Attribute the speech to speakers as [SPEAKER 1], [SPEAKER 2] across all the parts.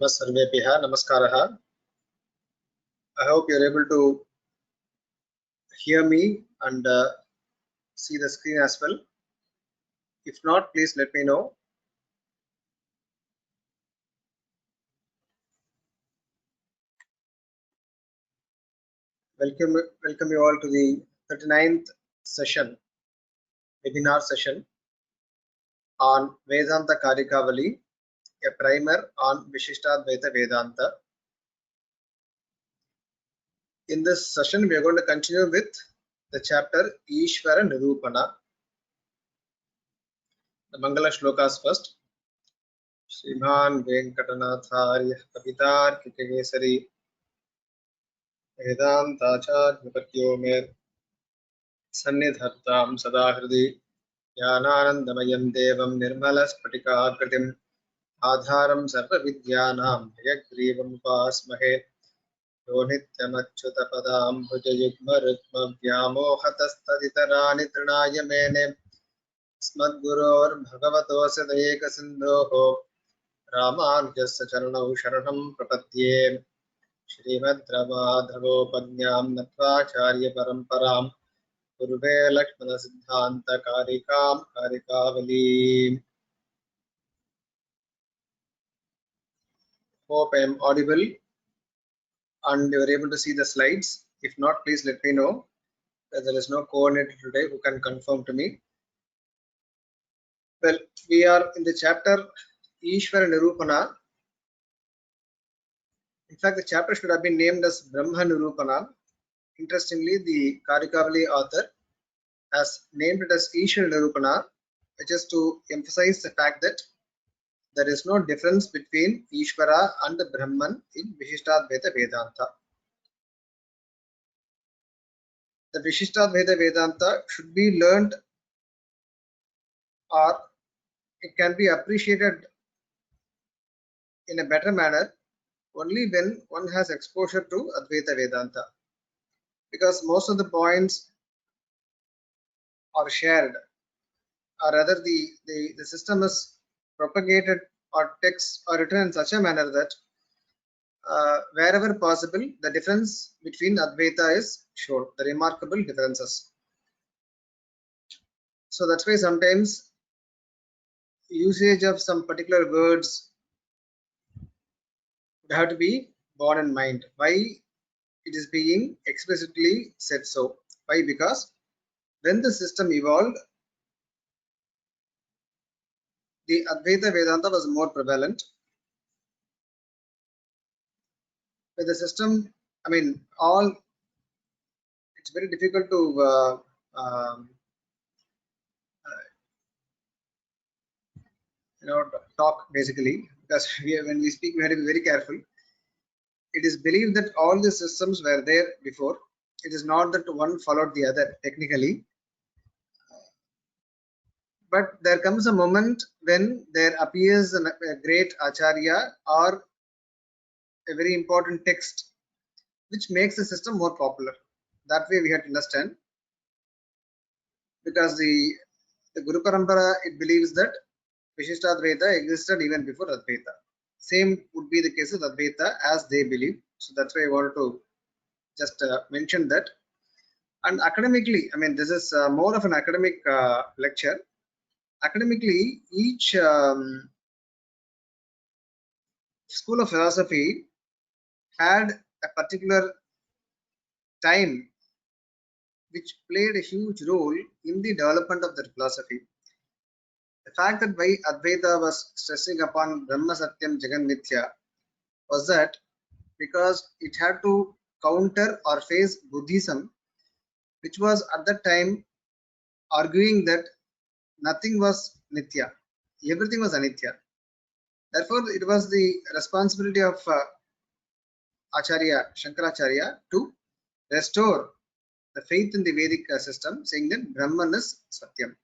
[SPEAKER 1] Sarvebhyah Namaskaraha. I hope you're able to hear me and see the screen as well. If not, please let me know. Welcome you all to the 39th session, webinar session on Vedanta Karikavali, a primer on Vishishtadvaita Vedanta. In this session, we are going to continue with the chapter Ishvara Nirupana. The Mangala Shlokas first. Sriman Venkatanathārya Kavitārkikesari Vedantacharyapartyo me Sannidhartam Sada Hridi Jnanānandamayam Devam Nirmalaspatikākritim Ādhāram Sarva Vidyanam Hayagrivam Upasmahe Yo Nityamachyutapadam Bhujayugma Rukma Vyamohatastaditarani Trinaya Mene Smadguror Bhagavatos Dayeka Sindhoho Ramanujasya Charanau Sharanam Prapadye Srimad Ramadhavopadnyam Nattvacharya Paramparam Purve Lakshmana Siddhanta Karikam Karikavali. Hope I am audible and you are able to see the slides. If not, please let me know. There is no coordinator today who can confirm to me. Well, we are in the chapter Ishvara Nirupana. In fact, the chapter should have been named as Brahma Nirupana. Interestingly, the Karikavali author has named it as Ishvara Nirupana, which is to emphasize the fact that there is no difference between Ishvara and Brahman in Vishishtadvaita Vedanta. The Vishishtadvaita Vedanta should be learned, or it can be appreciated in a better manner only when one has exposure to Advaita Vedanta, because most of the points are shared, or rather the system is propagated or texts are written in such a manner that wherever possible the difference between Advaita is shown, the remarkable differences. So that's why sometimes usage of some particular words would have to be borne in mind. Why it is being explicitly said so? Why? Because when the system evolved, the Advaita Vedanta was more prevalent. With the system, I mean, it's very difficult to talk basically, because when we speak we have to be very careful. It is believed that all the systems were there before. It is not that one followed the other technically, but there comes a moment when there appears a great acharya or a very important text which makes the system more popular. That way we have to understand, because the Guru Parampara, it believes that Vishishtadvaita existed even before Advaita. Same would be the case with Advaita as they believe. So that's why I wanted to just mention that. And academically, I mean, this is more of an academic lecture. Academically, each school of philosophy had a particular time which played a huge role in the development of their philosophy. The fact that why Advaita was stressing upon Brahma Satyam Jagan Mithya was that because it had to counter or face Buddhism, which was at that time arguing that nothing was Nitya, everything was Anitya. Therefore, it was the responsibility of Acharya Shankaracharya to restore the faith in the Vedic system, saying that Brahman is Satyam.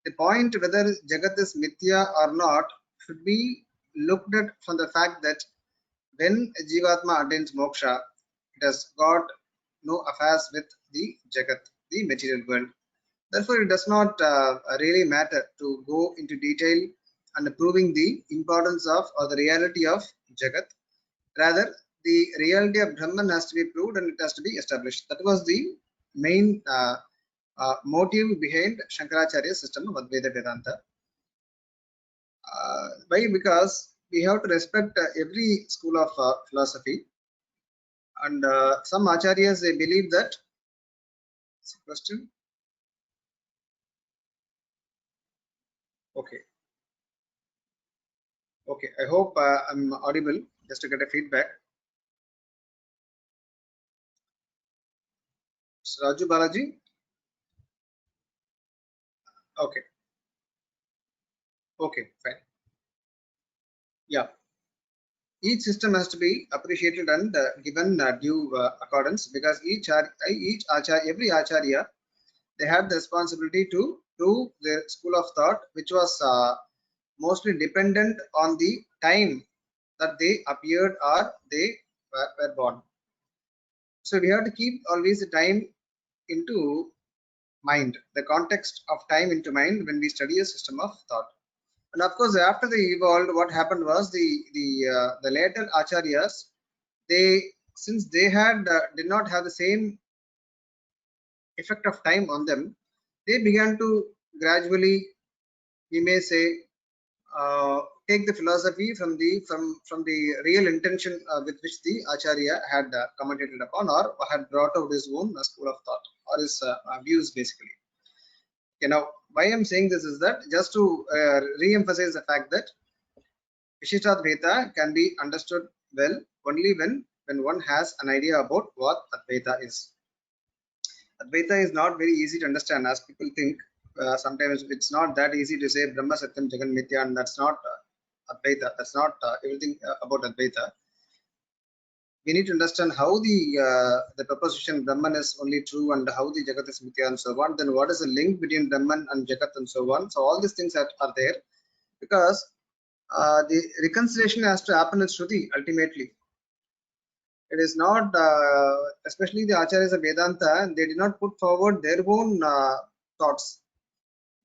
[SPEAKER 1] The point whether Jagat is Mithya or not should be looked at from the fact that when a Jivatma attains moksha, it has got no affairs with the Jagat, the material world. Therefore, it does not really matter to go into detail and proving the importance of or the reality of Jagat. Rather, the reality of Brahman has to be proved and it has to be established. That was the main motive behind Shankaracharya's system of Advaita Vedanta. Why? Because we have to respect every school of philosophy, and some acharyas they believe that. Question. Okay. Okay. I hope I'm audible. Just to get a feedback. Raju Balaji. Okay. Okay. Fine. Yeah. Each system has to be appreciated and given due accordance, because every acharya, they had the responsibility to prove their school of thought, which was mostly dependent on the time that they appeared or they were born. So we have to keep always the time into mind, the context of time into mind when we study a system of thought. And of course, after they evolved, what happened was the later acharyas, they, since they had did not have the same effect of time on them, they began to gradually, we may say, take the philosophy from the real intention with which the acharya had commented upon, or had brought out his own school of thought or his views basically. Okay, now why I'm saying this is that just to re-emphasize the fact that Vishishtadvaita can be understood well only when one has an idea about what Advaita is. Advaita is not very easy to understand as people think. Sometimes it's not that easy to say Brahma Satyam Jagan Mithya, and that's not Advaita. That's not everything about Advaita. We need to understand how the proposition Brahman is only true and how the Jagat is Mithya and so on. Then what is the link between Brahman and Jagat and so on? So all these things are there, because the reconciliation has to happen in Shruti ultimately. It is not, especially the Acharyas of Vedanta, they did not put forward their own thoughts.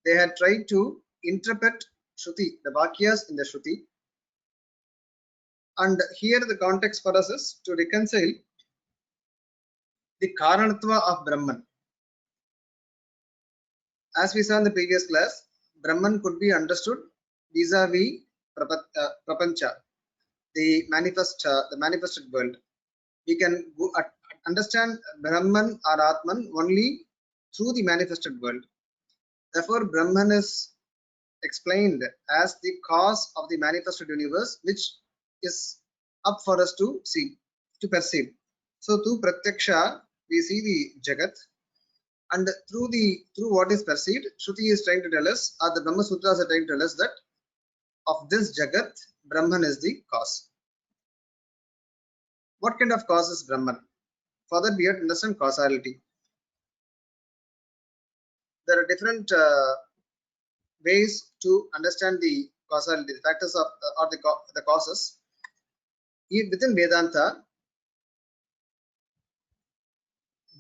[SPEAKER 1] They had tried to interpret Shruti, the Vakyas in the Shruti. And here the context for us is to reconcile the Karanatva of Brahman. As we saw in the previous class, Brahman could be understood vis-a-vis Prapancha, the manifested world. We can understand Brahman or Atman only through the manifested world. Therefore, Brahman is explained as the cause of the manifested universe, which is up for us to see, to perceive. So through Pratyaksha, we see the Jagat, and through what is perceived, Shruti is trying to tell us, or the Brahma Sutras are trying to tell us, that of this Jagat, Brahman is the cause. What kind of cause is Brahman? For that, we have to understand causality. There are different ways to understand the causality, the factors of or the causes. Within Vedanta,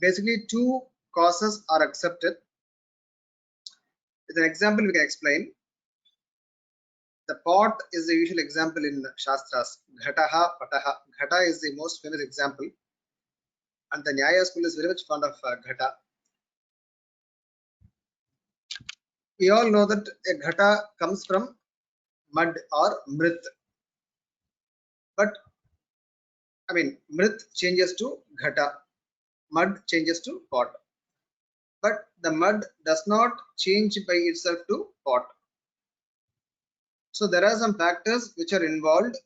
[SPEAKER 1] basically two causes are accepted. With an example, we can explain. The pot is the usual example in Shastras. Ghataha, Pataha. Ghata is the most famous example, and the Nyaya school is very much fond of Ghata. We all know that a Ghata comes from mud or mrit. But I mean, mrit changes to Ghata, mud changes to pot. But the mud does not change by itself to pot. So there are some factors which are involved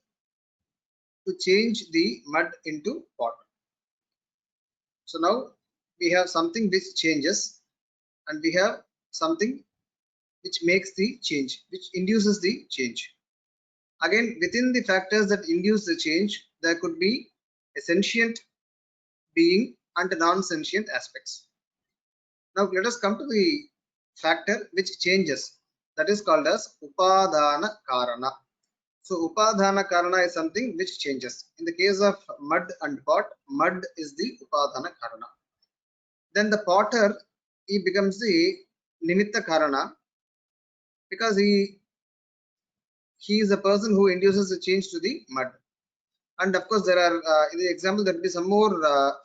[SPEAKER 1] to change the mud into pot. So now we have something which changes, and we have something which makes the change, which induces the change. Again, within the factors that induce the change, there could be a sentient being and non-sentient aspects. Now let us come to the factor which changes, that is called as Upadana Karana. So Upadana Karana is something which changes. In the case of mud and pot, mud is the Upadana Karana. Then the potter, he becomes the Nimitta Karana, because he is a person who induces a change to the mud. And of course, there are in the example there will be some more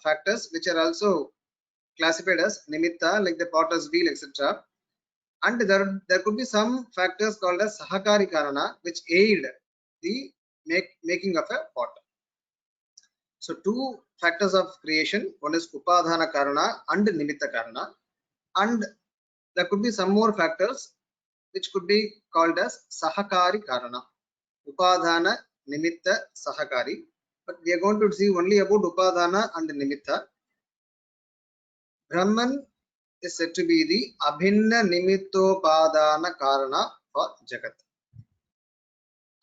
[SPEAKER 1] factors which are also classified as nimitta, like the potter's wheel, etc. And there could be some factors called as sahakari karana, which aid the making of a pot. So two factors of creation, one is upadhana karana and nimitta karana, and there could be some more factors which could be called as sahakari karana, upadhana, nimitta, sahakari. But we are going to see only about upadhana and nimitta. Brahman is said to be the abhinna nimittopadana karana for Jagat.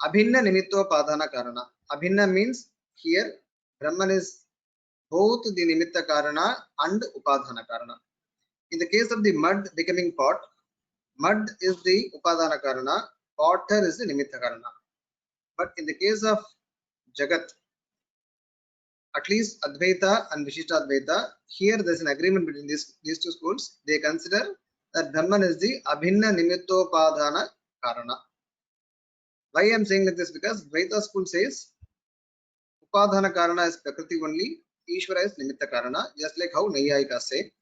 [SPEAKER 1] Abhinna nimittopadana karana. Abhinna means here Brahman is both the nimitta karana and upadhana karana. In the case of the mud becoming pot, mud is the upadhana karana, potter is the nimitta karana. But in the case of Jagat, at least Advaita and Vishishtadvaita, here there is an agreement between these two schools. They consider that Brahman is the Abhinna Nimittopadhana Karana. Why I am saying like this? Because Dvaita school says Upadhana Karana is Prakriti only, Ishvara is Nimitta Karana, just like how Nayayika say.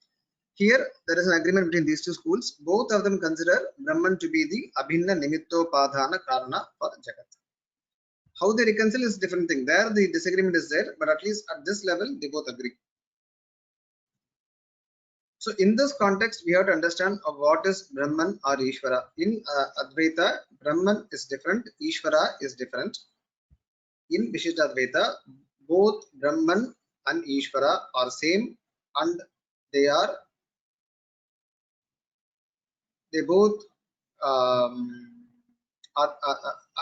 [SPEAKER 1] Here there is an agreement between these two schools. Both of them consider Brahman to be the Abhinna Nimittopadhana Karana for Jagat. How they reconcile is a different thing. There the disagreement is there, but at least at this level they both agree. So in this context, we have to understand of what is Brahman or Ishvara. In Advaita, Brahman is different, Ishvara is different. In Vishishtadvaita, both Brahman and Ishvara are same, and they both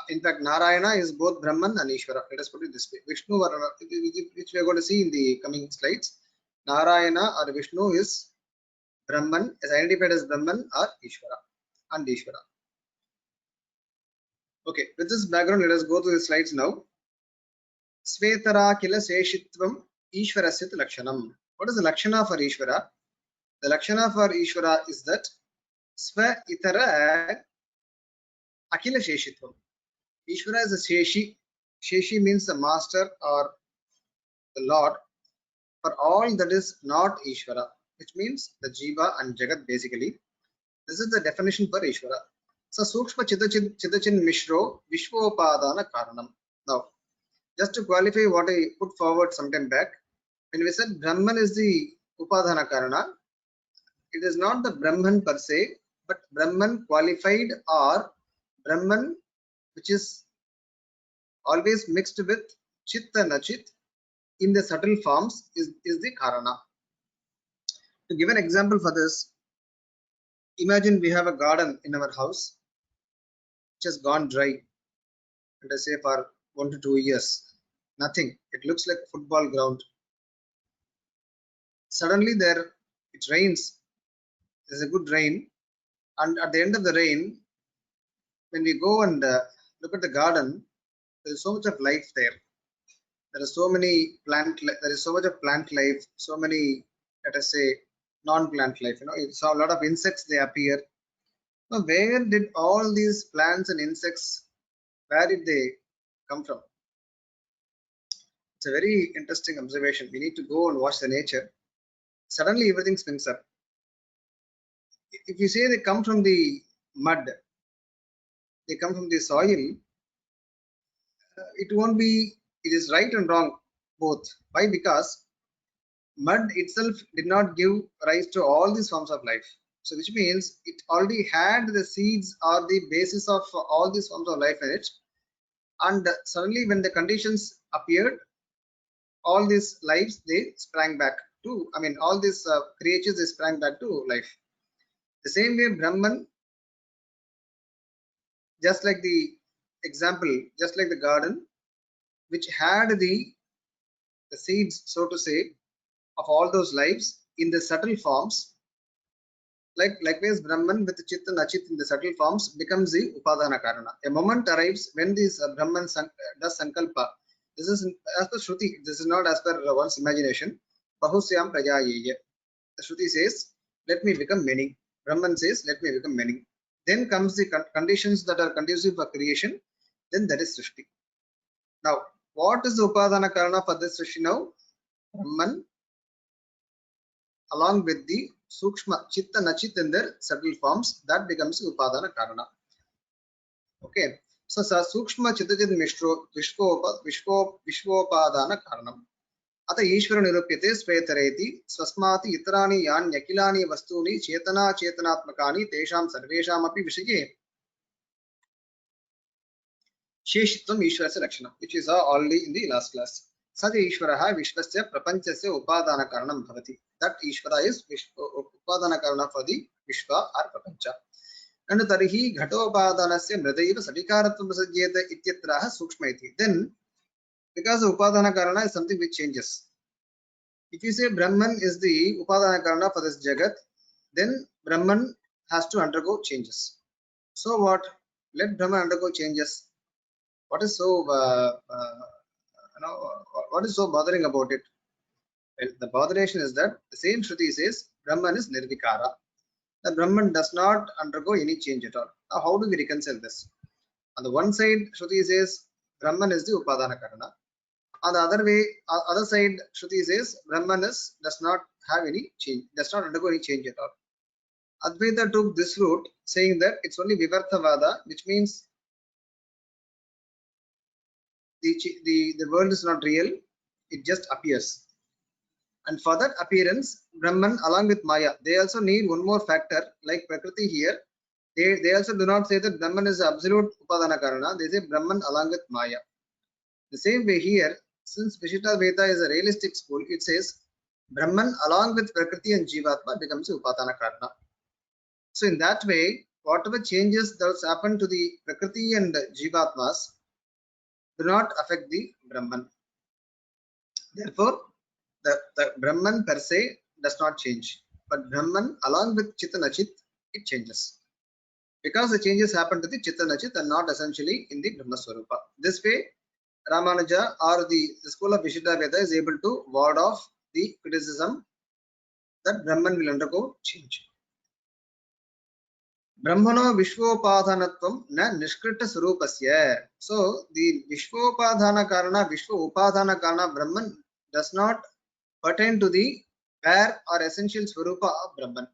[SPEAKER 1] in fact, Narayana is both Brahman and Ishvara. Let us put it this way. Vishnu, which we are going to see in the coming slides. Narayana or Vishnu is Brahman, is identified as Brahman or Ishvara and Ishvara. Okay, with this background, let us go to the slides now. Svetara kila seshitvam Ishvarasyat lakshanam. What is the lakshana for Ishvara? The lakshana for Ishvara is that Sva itara akila sheshitvam. Ishvara is a Sheshi. Sheshi means the master or the Lord for all that is not Ishvara, which means the Jiva and Jagat basically. This is the definition for Ishvara. So Sukshma Chidachin Mishro Vishwopadana Karanam. Now, just to qualify what I put forward sometime back, when we said Brahman is the Upadhana Karana, it is not the Brahman per se, but Brahman qualified or Brahman which is always mixed with Chit and Achit in the subtle forms is the Karana. To give an example for this, imagine we have a garden in our house which has gone dry, let us say for 1 to 2 years. Nothing. It looks like a football ground. Suddenly there it rains. There's a good rain, and at the end of the rain, when we go and look at the garden, there is so much of life there. There is so many there is so much of plant life, so many, let us say, non-plant life. So a lot of insects they appear. Now, where did all these plants and insects, where did they come from? It's a very interesting observation. We need to go and watch the nature. Suddenly everything springs up. If you say they come from the mud, they come from the soil, it won't be, it is right and wrong both. Why? Because mud itself did not give rise to all these forms of life. So which means it already had the seeds or the basis of all these forms of life in it. And suddenly when the conditions appeared, all these lives, they sprang back to, all these creatures, they sprang back to life. The same way Brahman, just like the example, just like the garden, which had the seeds, so to say, of all those lives in the subtle forms, likewise Brahman with Chit and Achit in the subtle forms becomes the Upadhana Karana. A moment arrives when this Brahman does Sankalpa. This is as per Shruti, this is not as per one's imagination. Bahusyam Prajayeye. The Shruti says, let me become many. Brahman says, let me become many. Then comes the conditions that are conducive for creation. Then that is Srishti. Now, what is the Upadana Karana for this Srishti now? Brahman along with the Sukshma Chitta Nachit in their subtle forms, that becomes Upadana Karana. Okay. So Sukshma Chittachit Mishro Vishwopadana Karanam. अतः ईश्वर निरूप्यते स्वेतरेति स्वस्मात् इतराणि यान्यखिलानि वस्तूनि चेतना चेतनात्मकानि तेषां सर्वेषामपि विषये शेषित्वम् ईश्वरस्य लक्षणं, which is already in the last class. सद ईश्वरः विश्वस्य प्रपञ्चस्य उपादानकारणं भवति. That Ishwar is उपादानकारणं for the विश्व or प्रपञ्च. ननु तर्हि घटोपादानस्य मृदैव सविकारत्वं प्रसज्येत इत्यत्रः सूक्ष्म इति. Then because the Upadana Karana is something which changes. If you say Brahman is the Upadana Karana for this Jagat, then Brahman has to undergo changes. So what? Let Brahman undergo changes. What is so what is so bothering about it? Well, the botheration is that the same Shruti says Brahman is Nirvikara. The Brahman does not undergo any change at all. Now, how do we reconcile this? On the one side, Shruti says Brahman is the Upadana Karana. On the other side, Shruti says Brahman does not have any change, does not undergo any change at all. Advaita took this route, saying that it's only Vivarthavada, which means the world is not real, it just appears. And for that appearance, Brahman along with Maya, they also need one more factor, like Prakriti here. They also do not say that Brahman is absolute Upadana Karana, they say Brahman along with Maya. The same way here, since Vishishtadvaita is a realistic school, it says Brahman along with Prakriti and Jivatma becomes Upadana Karana. So in that way, whatever changes that happen to the Prakriti and Jivatmas do not affect the Brahman. Therefore, the Brahman per se does not change, but Brahman along with Chittanachit, it changes. Because the changes happen to the Chittanachit and not essentially in the Brahma Swarupa. This way, Ramanuja or the school of Vishishtadvaita is able to ward off the criticism that Brahman will undergo change. Brahmano Vishwopadhanatvam na Nishkrita Surupasya. So the Vishwopadhana Karana, Vishwa Upadhana Karana, Brahman does not pertain to the bare or essential Swarupa of Brahman.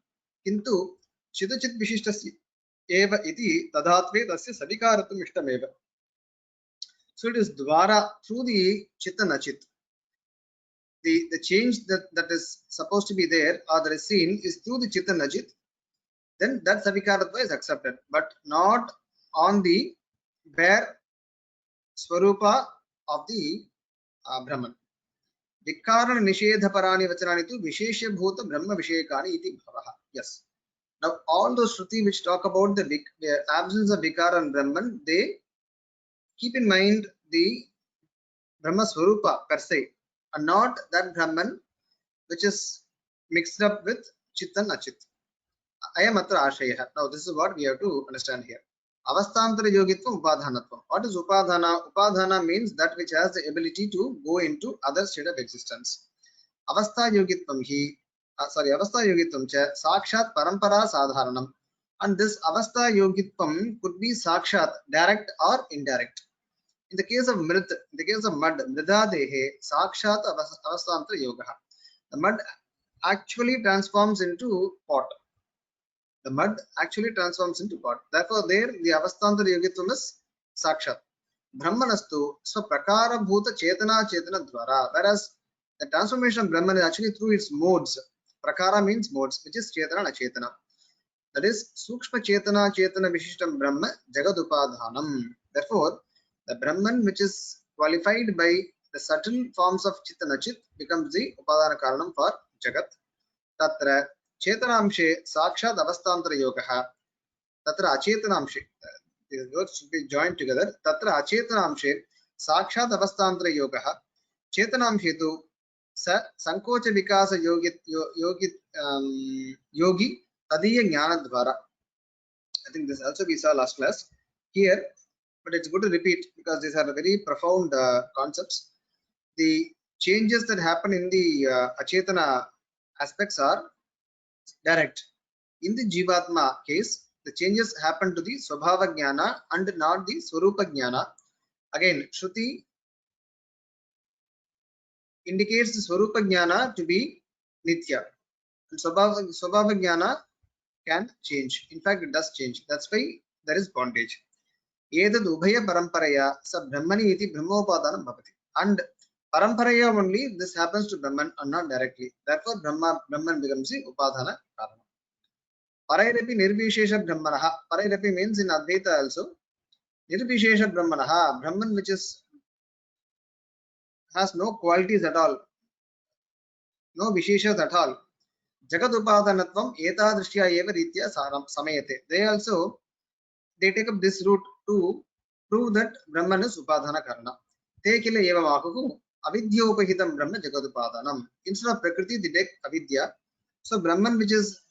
[SPEAKER 1] Kintu Chidachit Vishishtasya eva iti tadhatve tasya savikaratum ishtameva. So it is dwara, through the Chittanachit. The change that is supposed to be there or that is seen is through the Chittanachit. Then that Savikaratva is accepted, but not on the bare Swarupa of the Brahman. Vikarana Nishedha Parani Vachanani tu Vishesha Bhuta Brahma Vishekani iti bhavaha. Yes. Now all those Shruti which talk about the absence of Vikara and Brahman, they keep in mind the Brahma Swarupa per se, and not that Brahman which is mixed up with Chittan Achit. I am atra ashaya. Now this is what we have to understand here. Avastantara yogitvam upadhanatvam. What is upadhana? Upadhana means that which has the ability to go into other state of existence. Avastha yogitvam avastha yogitvam cha sakshat parampara sadharanam. And this avastha yogitvam could be sakshat, direct or indirect. In the case of mrid, in the case of mud, mridadehe sakshat avastantara yogaha. The mud actually transforms into pot. The mud actually transforms into pot. Therefore, there the avastantara yogitvam is sakshat. Brahmanastu swaprakara bhuta chetana chetana dvara. Whereas the transformation of Brahman is actually through its modes. Prakara means modes, which is chetana and achetana. That is sukshma chetana chetana vishishtam brahma jagadupadhanam. Therefore, the Brahman which is qualified by the subtle forms of Chittanachit becomes the upadana karanam for Jagat. Tatra Chetanamshe Sakshat Avastantara Yogaha. Tatra Achetanamshe. These words should be joined together. Tatra Achetanamshe Sakshat Avastantara Yogaha. Chetanamshe tu Sankocha Vikasa Yogi Tadiya Jnana Dvara. I think this also we saw last class here, but it's good to repeat because these are very profound concepts. The changes that happen in the Achetana aspects are direct. In the Jivatma case, the changes happen to the Swabhava Jnana and not the Swarupa Jnana. Again, Shruti indicates the Swarupa Jnana to be Nitya. And Swabhava Jnana can change. In fact, it does change. That's why there is bondage. Etad ubhaya paramparaya sa brahmani iti brahmopadanam bhavati. And paramparaya only this happens to Brahman and not directly. Therefore, Brahman becomes the upadana karana. Parairapi nirvishesha brahmanaha. Parairapi means in Advaita also. Nirvishesha brahmanaha. Brahman which has no qualities at all. No visheshas at all. Jagat upadanatvam etadrishya eva ritya samayate. They take up this route to prove that Brahman is upadana karana. Te kila eva mahuhu avidyopahitam brahma jagat upadanam. Instead of prakriti, they take avidya. So Brahman which is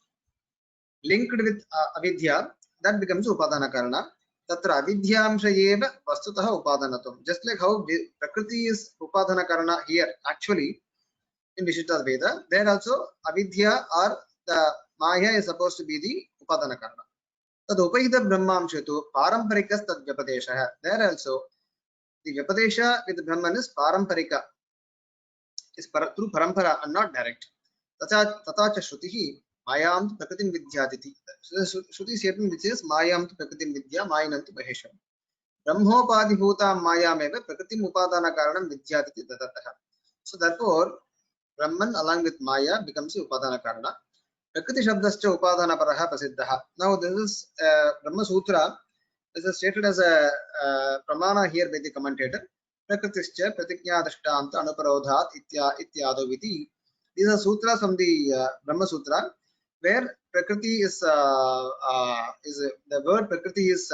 [SPEAKER 1] linked with avidya, that becomes upadana karana. Tatra avidyamsha eva vastutaha upadanatam. Just like how prakriti is upadana karana here, actually in Vishishtadvaita, there also avidya or the maya is supposed to be the upadana karana. Tad upahita brahmamshetu paramparikas tad vyapadesha. There also the vyapadesha with Brahman is paramparika, is through parampara and not direct. Tatacha shrutihi mayam prakritim vidyaditi. Shruti statement which is mayam prakritim vidya mayanam mahesham. Brahmopadibhuta mayam eva prakritim upadana karanam vidyaditi dadataha. So therefore Brahman along with Maya becomes upadana karana. Prakriti shabdascha upadana paraha prasiddhaha. Now this is Brahma Sutra. This is stated as a pramana here by the commentator. Prakritischa pratiknya drishtanta anuparodhat ityado viti. These are sutras from the Brahma Sutra where Prakriti is the word Prakriti is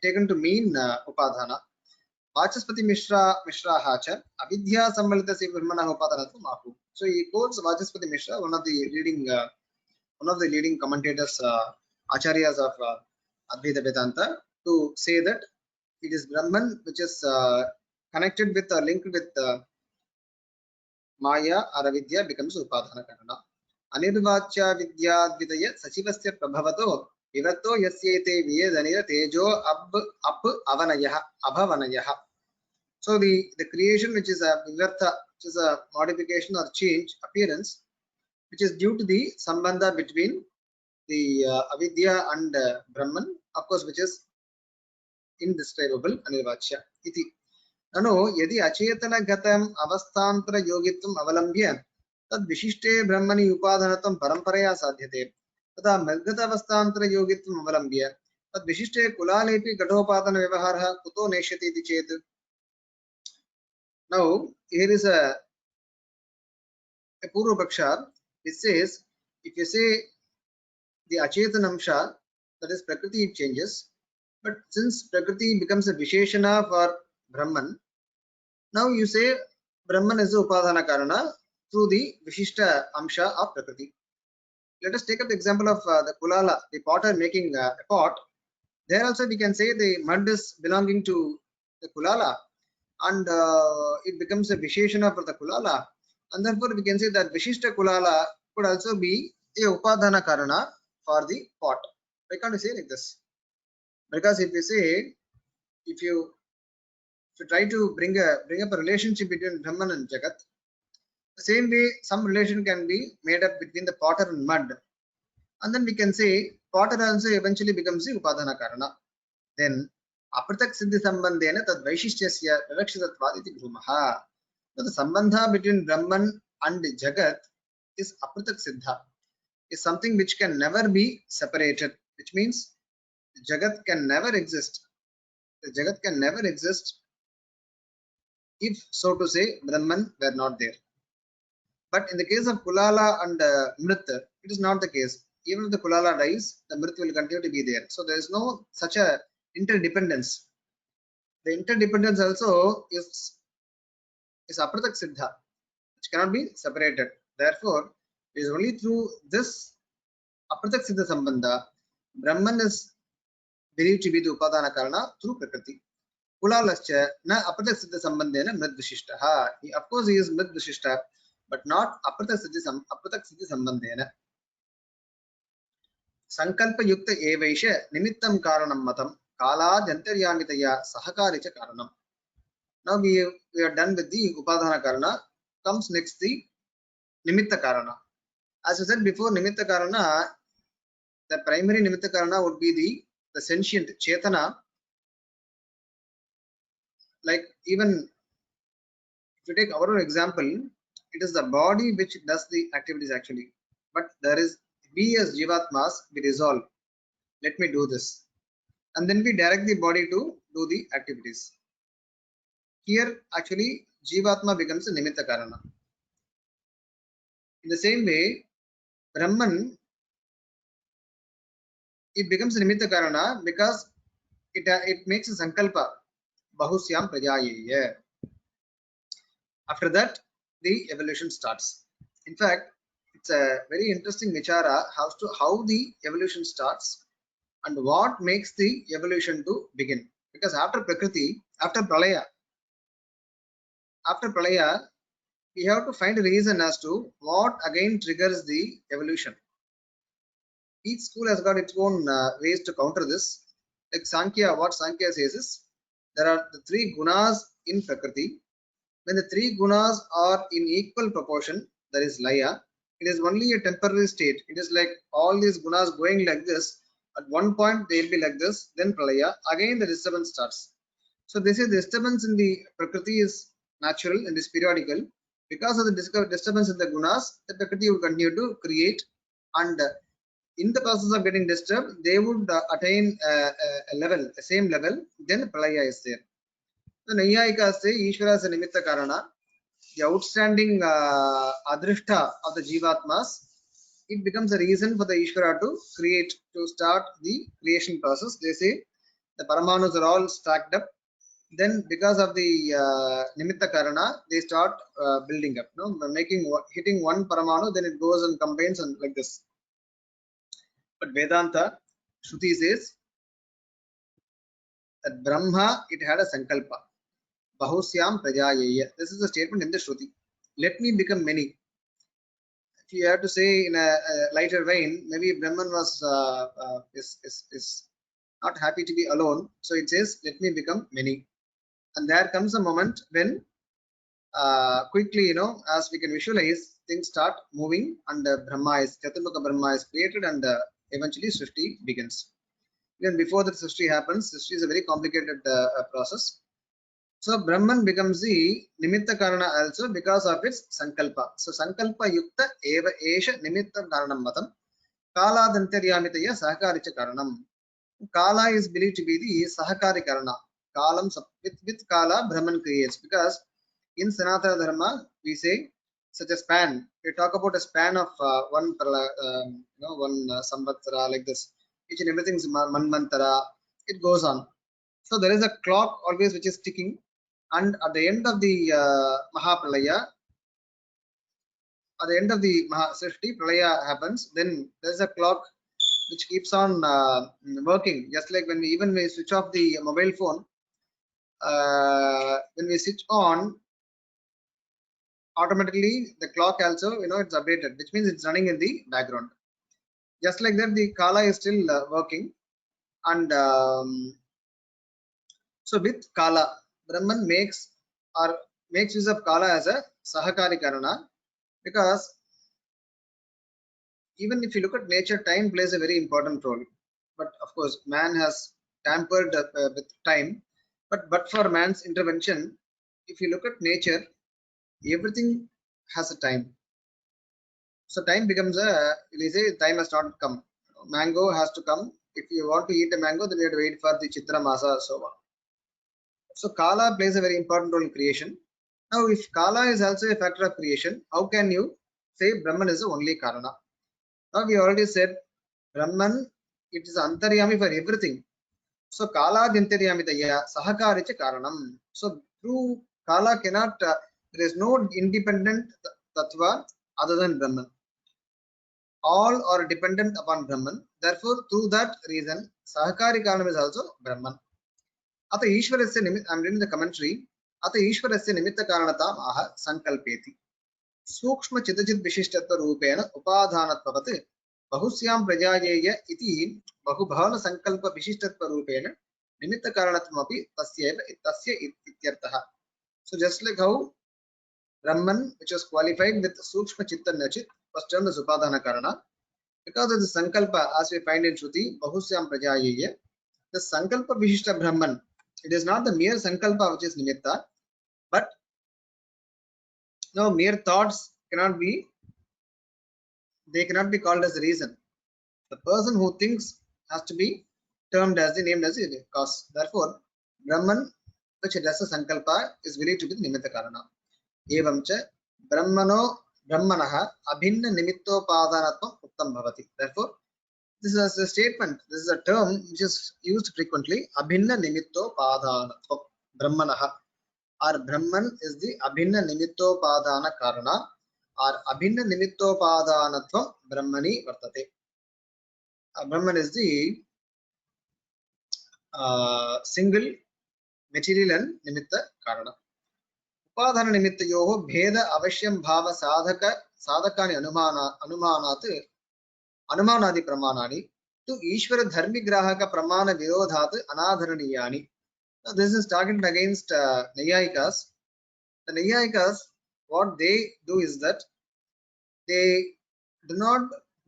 [SPEAKER 1] taken to mean upadana. Vachaspati Mishra cha avidya sammalita se brahmana upadanatvam ahu. So he quotes Vachaspati Mishra, one of the leading commentators, acharyas of Advaita Vedanta, to say that it is Brahman which is connected with or linked with Maya or avidya becomes upadana karana. Anirvachya vidyadvidaya sachivasya prabhavato vivatto yasyete viyedanira tejo up avanayah abhavanayah. So the creation which is a vivartha, which is a modification or change appearance, which is due to the sambandha between the avidya and Brahman, of course, which is indescribable anirvachya. Iti. Nano yadi achetana gatam avasthantra yogitvam avalambya tad vishishte brahmani upadanatam paramparaya sadhyate. Tata mirgata avasthantra yogitvam avalambya tad vishishte kulalepi gatopadana vyavaharah kuto neshyati iti chet. Now here is a Purva Paksha which says, if you say the Achetanamsha, that is Prakriti, it changes, but since Prakriti becomes a Visheshana for Brahman, now you say Brahman is the Upadana Karana through the Vishishta Amsha of Prakriti. Let us take up the example of the Kulala, the potter making a pot. There also we can say the mud is belonging to the Kulala and it becomes a Visheshana for the Kulala. And therefore we can say that Vishishta Kulala could also be a Upadana Karana for the pot. Why can't we say like this? Because if you say, if you try to bring up a relationship between Brahman and Jagat, the same way some relation can be made up between the potter and mud. And then we can say potter also eventually becomes the Upadana Karana. Then apratak siddhi sambandhena tad vaishishtyasya vivakshitatvad iti bhumaha. So the sambandha between Brahman and Jagat is apratak siddha, is something which can never be separated, which means Jagat can never exist. The Jagat can never exist if, so to say, Brahman were not there. But in the case of Kulala and Mrit, it is not the case. Even if the Kulala dies, the Mrit will continue to be there. So there is no such a interdependence. The interdependence also is apratak siddha, which cannot be separated. Therefore, it is only through this apratak siddha sambandha Brahman is believed to be the upadana karana through Prakriti. Kulalascha na apratak siddha sambandhena mrid vishishtaha. Of course, he is mrid vishishta, but not apratak siddhi sambandhena. Sankalpa yukta evaisha nimittam karanam matam kala jantaryamitaya sahakaricha karanam. Now we are done with the upadana karana. comes next the Nimitta Karana. As I said before, Nimitta Karana, the primary Nimitta Karana would be the sentient Chetana. Like even if you take our own example, it is the body which does the activities actually. But there is, we as Jivatmas, we resolve, let me do this. And then we direct the body to do the activities. Here actually Jivatma becomes a Nimitta Karana. In the same way, Brahman, it becomes a Nimitta Karana because it makes a Sankalpa, Bahusyam Prajayeya. After that, the evolution starts. In fact, it's a very interesting vichara how the evolution starts and what makes the evolution to begin. Because after Prakriti, after Pralaya, we have to find a reason as to what again triggers the evolution. Each school has got its own ways to counter this. Like Sankhya, what Sankhya says is there are the 3 gunas in Prakriti. When the 3 gunas are in equal proportion, there is Laya. It is only a temporary state. It is like all these gunas going like this. At one point they will be like this, then Pralaya. Again the disturbance starts. So this is disturbance in the Prakriti is natural and is periodical. Because of the disturbance in the gunas, the Prakriti will continue to create, and in the process of getting disturbed, they would attain a level, a same level, then Pralaya is there. So Nayayika say Ishvara is a Nimitta Karana, the outstanding Adrishta of the Jivatmas, it becomes a reason for the Ishvara to create, to start the creation process. They say the Paramanus are all stacked up. Then because of the Nimitta Karana, they start building up, hitting one Paramanu, then it goes and combines and like this. But Vedanta, Shruti says that Brahma, it had a Sankalpa. Bahusyam Prajayeya. This is a statement in the Shruti. Let me become many. If you have to say in a lighter vein, maybe Brahman was is not happy to be alone. So it says, let me become many. And there comes a moment when quickly, as we can visualize, things start moving and Chaturmukha Brahma is created and eventually Srishti begins. Even before that Srishti happens, Srishti is a very complicated process. So Brahman becomes the Nimitta Karana also because of its Sankalpa. So Sankalpa Yukta Eva Esha Nimitta Karanam Matam Kala Dantaryamitaya Sahakaricha Karanam. Kala is believed to be the Sahakari Karana. Kalam with Kala Brahman creates, because in Sanatana Dharma we say such a span. We talk about a span of one Samvatsara like this. Each and everything is Manvantara. It goes on. So there is a clock always which is ticking. And at the end of the Mahapralaya, at the end of the Srishti, Pralaya happens, then there's a clock which keeps on working. Just like when we switch off the mobile phone, when we switch on, automatically the clock also, it's updated, which means it's running in the background. Just like that, the Kala is still working. And so with Kala, Brahman makes use of Kala as a Sahakari Karana, because even if you look at nature, time plays a very important role. But of course, man has tampered with time. But for man's intervention, if you look at nature, everything has a time. So time becomes they say time has not come. Mango has to come. If you want to eat a mango, then you have to wait for the Chitra Masa, so on. So Kala plays a very important role in creation. Now, if Kala is also a factor of creation, how can you say Brahman is the only Karana? Now, we already said Brahman, it is Antaryami for everything. So Kala Dintaryamitaya Sahakaricha Karanam. So through Kala cannot, there is no independent Tattva other than Brahman. All are dependent upon Brahman. Therefore, through that reason, Sahakari Karanam is also Brahman. Ata Ishwarasya, I am reading the commentary. Ata Ishwarasya Nimitta Karanatam Aha Sankalpeti. Sukshma Chitachit Vishishtatva Rupena Upadhanatvavat Bahusyam Prajayeya iti Bahubhavana Sankalpa Vishishtatva Rupena Nimitta Karanatmapi Tasya Ityartaha. So just like how Brahman, which was qualified with Sukshma Chitta Nachit, was termed as Upadana Karana. Because of the Sankalpa, as we find in Shruti, Bahusyam Prajayeye, the Sankalpa Vishishta Brahman, it is not the mere Sankalpa which is Nimitta, but no mere thoughts cannot be, they cannot be called as the reason. The person who thinks has to be termed as the named as the cause. Therefore, Brahman, which does a Sankalpa, is believed to be the Nimitta Karana. Evam cha Brahmanah Abhinna Nimittopadanatvam Uttam Bhavati. Therefore, this is a statement, this is a term which is used frequently. Abhinna Nimittopadanatvam Brahmanah. Or Brahman is the Abhinna Nimittopadana Karana, or Abhinna Nimittopadanatvam Brahmani Vartate. Brahman is the single material and Nimitta Karana. Upadhana Nimittayoho Bheda Avashyam Bhava Sadhakani Anumanadi Pramanani to Ishvara Dharmi Grahaka Pramana Virodhat Anadharaniyani. Now this is targeted against Nayayikas. The Nayayikas, what they do is that they do not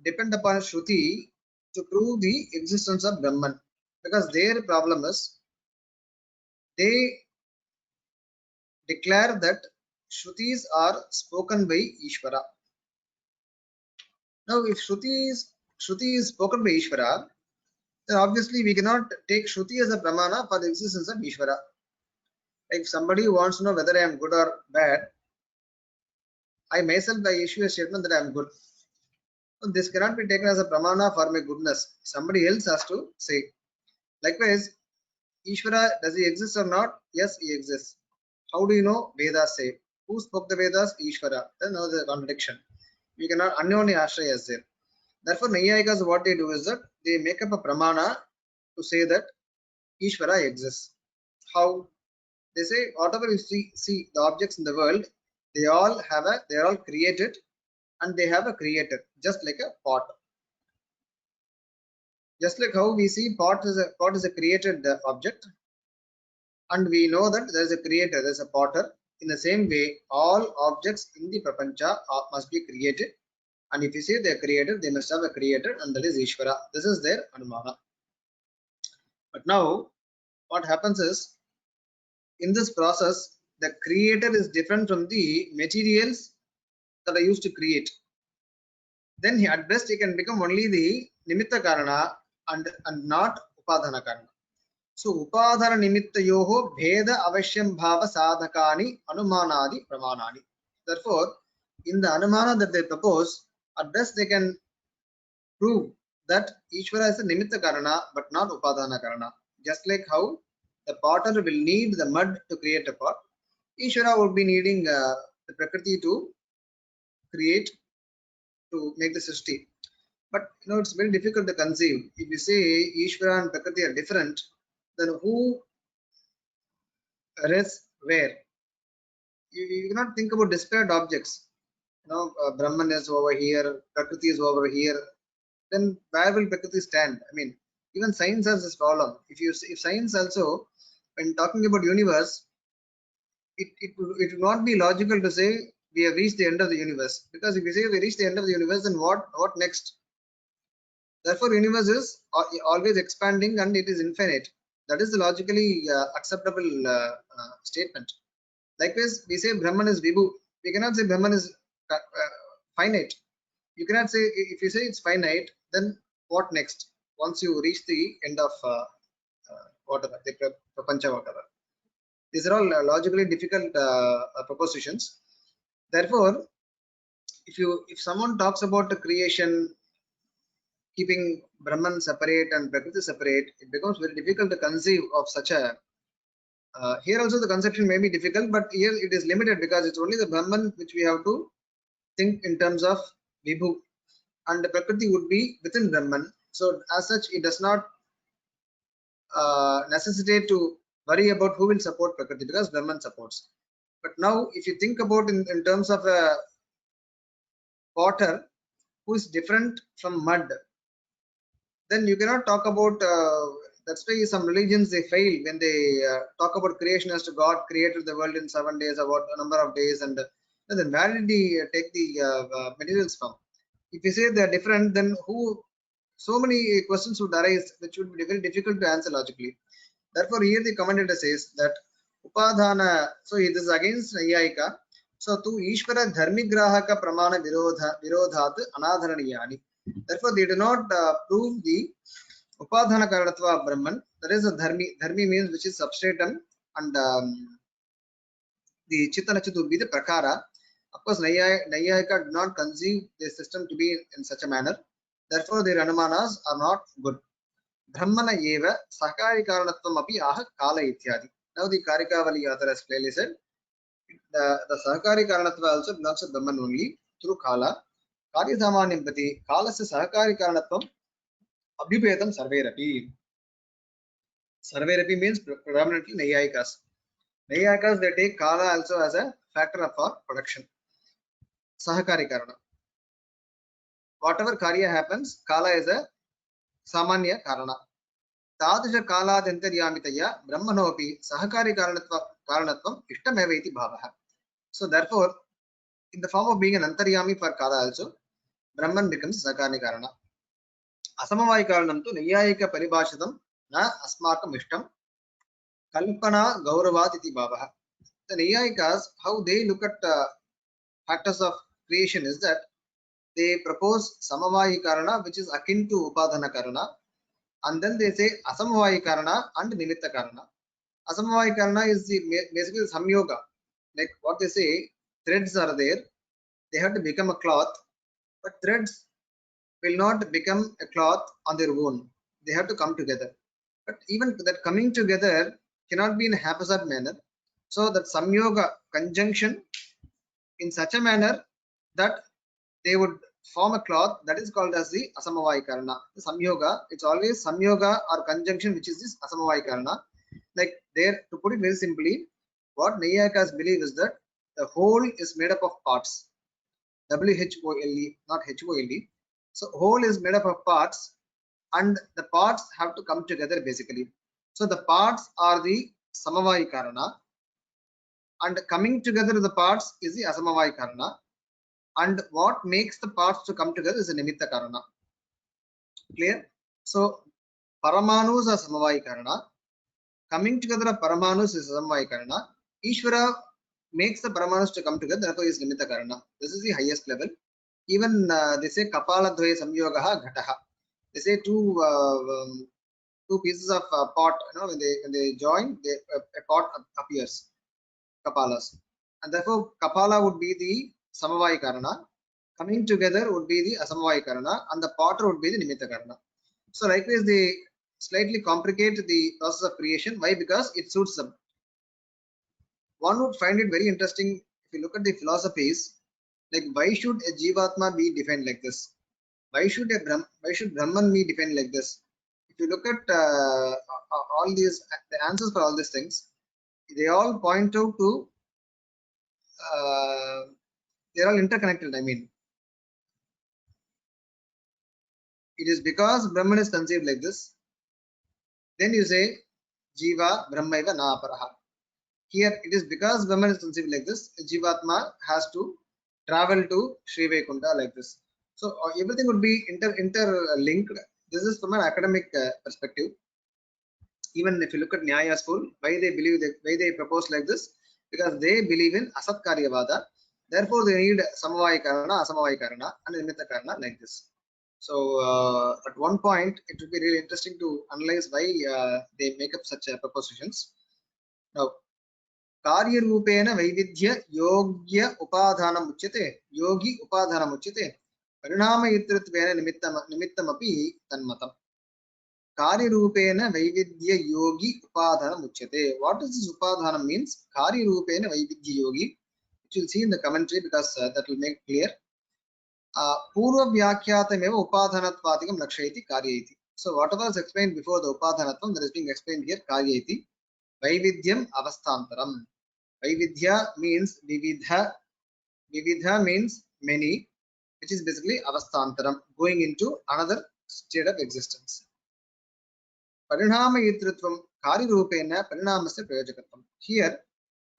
[SPEAKER 1] depend upon Shruti to prove the existence of Brahman, because their problem is they declare that Shrutis are spoken by Ishvara. Now, if Shruti is spoken by Ishvara, then obviously we cannot take Shruti as a pramana for the existence of Ishvara. If somebody wants to know whether I am good or bad, I myself I issue a statement that I am good. So this cannot be taken as a pramana for my goodness. Somebody else has to say. Likewise, Ishvara, does he exist or not? Yes, he exists. How do you know? Vedas say. Who spoke the Vedas? Ishvara. Then there is a contradiction. We cannot, Anyoni Ashraya is there. Therefore, Nayayikas, what they do is that they make up a pramana to say that Ishvara exists. How? They say whatever you see the objects in the world, they are all created and they have a creator, just like a pot. Just like how we see pot is a created object, and we know that there is a creator, there is a potter. In the same way, all objects in the prapancha must be created. And if you say they are created, they must have a creator, and that is Ishvara. This is their Anumana. But now, what happens is, in this process, the creator is different from the materials that are used to create. Then at best he can become only the Nimitta Karana and not Upadhana Karana. So Upadhana Nimitta Yoho Bheda Avashyam Bhava Sadhakani Anumanadi Pramanani. Therefore, in the Anumana that they propose, at best they can prove that Ishvara is a Nimitta Karana but not Upadhana Karana. Just like how the potter will need the mud to create a pot, Ishvara would be needing the Prakriti to create, to make the Srishti. But it's very difficult to conceive. If you say Ishvara and Prakriti are different, then who rests where? You cannot think about disparate objects. Brahman is over here, Prakriti is over here. Then where will Prakriti stand? I mean, even science has this problem. If science also, when talking about universe, it would not be logical to say we have reached the end of the universe, because if we say we reach the end of the universe, then what next? Therefore, universe is always expanding and it is infinite. That is the logically acceptable statement. Likewise, we say Brahman is Vibhu. We cannot say Brahman is finite. You cannot say, if you say it's finite, then what next? Once you reach the end of whatever, the prapancha, whatever. These are all logically difficult propositions. Therefore, if someone talks about the creation, keeping Brahman separate and Prakriti separate, it becomes very difficult to conceive of such a. Here also the conception may be difficult, but here it is limited because it's only the Brahman which we have to think in terms of Vibhu, and the Prakriti would be within Brahman. So as such, it does not necessitate to worry about who will support Prakriti, because Brahman supports. But now, if you think about in terms of a potter who is different from mud, then you cannot talk about. That's why some religions they fail when they talk about creation as to God created the world in 7 days or what a number of days, and Then where did he take the materials from? If you say they are different, then who? So many questions would arise which would be very difficult to answer logically. Therefore, here the commentator says that upadhana. So it is against Nayayika. So to Ishvara Dharmigrahaka Pramana Virodhat Anadharaniyani. Therefore, they do not prove the upadhana karanatva of Brahman. That is a dharmi. Dharmi means which is substratum, and the Chitanachit would be the prakara. Of course, Nayayika did not conceive the system to be in such a manner. Therefore, their anumanas are not good. Brahmana eva sakari karanatvam api aha kala ityadi. Now the Karikavali author has clearly said the Sahakari Karanatva also belongs to Brahman only through Kala. Karya Samanyam Pati, Kalasya Sahakari Karanatvam Abhibedam Sarverapi. Sarverapi means predominantly Nayayikas. Nayayikas, they take Kala also as a factor for production. Sahakari Karana. Whatever Karya happens, Kala is a Samanya Karana. Tadisha Kala Dantaryamitaya Brahmanopi Sahakari Karanatvam Ishtameva iti Bhavaha. So therefore, in the form of being an Antaryami for Kala also, Brahman becomes Sahakari Karana. Asamavai Karanam to Nayayika Paribhashitam na Asmakam Ishtam Kalpana Gauravat iti Bhavaha. The Nayayikas, how they look at factors of creation is that they propose Samavai Karana, which is akin to Upadhana Karana, and then they say Asamavai Karana and Nimitta Karana. Asamavai Karana is basically Samyoga. Like what they say, threads are there, they have to become a cloth, but threads will not become a cloth on their own. They have to come together. But even that coming together cannot be in a haphazard manner. So that Samyoga conjunction in such a manner that they would form a cloth, that is called as the Asamavai Karana. The Samyoga, it's always Samyoga or conjunction which is this Asamavai Karana. Like there, to put it very simply, what Nayayikas believe is that the whole is made up of parts. WHOLE, not HOLE. So whole is made up of parts, and the parts have to come together basically. So the parts are the Samavai Karana, and coming together the parts is the Asamavai Karana, and what makes the parts to come together is the Nimitta Karana. Clear? So Paramanus are Samavai Karana. Coming together of Paramanus is Samavai Karana. Ishvara makes the Paramanus to come together, therefore is Nimitta Karana. This is the highest level. Even they say Kapala Dvaya Samyogaha Ghataha. They say two pieces of pot, when they join, a pot appears, Kapalas. And therefore Kapala would be the Samavai Karana. Coming together would be the Asamavai Karana, and the potter would be the Nimitta Karana. So likewise they slightly complicate the process of creation. Why? Because it suits them. One would find it very interesting if you look at the philosophies, like why should a Jivatma be defined like this? Why should Brahman be defined like this? If you look at all these, the answers for all these things, they all point out to they're all interconnected. I mean, it is because Brahman is conceived like this. Then you say Jiva Brahmaiva na aparaha. Here it is because Brahman is conceived like this, Jivatma has to travel to Sri Vaikunta like this. So everything would be interlinked. This is from an academic perspective. Even if you look at Nyaya school, why they propose like this? Because they believe in Asat Karyavada. Therefore, they need Samavai Karana, Asamavai Karana, and Nimitta Karana like this. So at one point, it would be really interesting to analyze why they make up such propositions. Now, Karya Rupena Vaididhya Yogya Upadhanam Uchyate, Yogi Upadhanam Uchyate, Parinama Yitritvena Nimittam Api Tanmatam. Karya Rupena Vaididhya Yogi Upadhanam Uchyate. What does this Upadhanam means? Karya Rupena Vaididhya Yogi, which you'll see in the commentary because that will make clear. Purva Vyakyatameva Upadhanatvatikam Lakshayati Karyayati. So whatever is explained before the Upadhanatvam, that is being explained here, Karyayati. Vaividhyam Avastantaram. Vaividhya means Vividha. Vividha means many, which is basically Avastantaram, going into another state of existence. Parinama Yitritvam Kari Rupena Parinamasya Prayojakatvam. Here,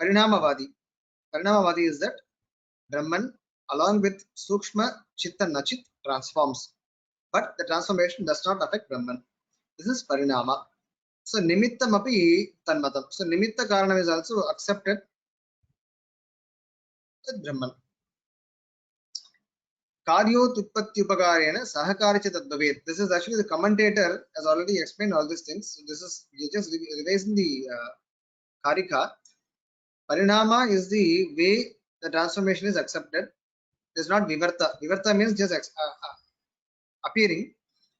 [SPEAKER 1] Parinamavadi. Parinamavadi is that Brahman along with Sukshma, Chit and Nachit transforms. But the transformation does not affect Brahman. This is Parinama. So Nimittam api Tanmatam. So Nimitta Karanam is also accepted with Brahman. Karyotutpatyupakarena sahakaricha tadvavet. This is actually the commentator has already explained all these things. So this is just revising the Karika. Parinama is the way the transformation is accepted. It is not Vivarta. Vivarta means just appearing.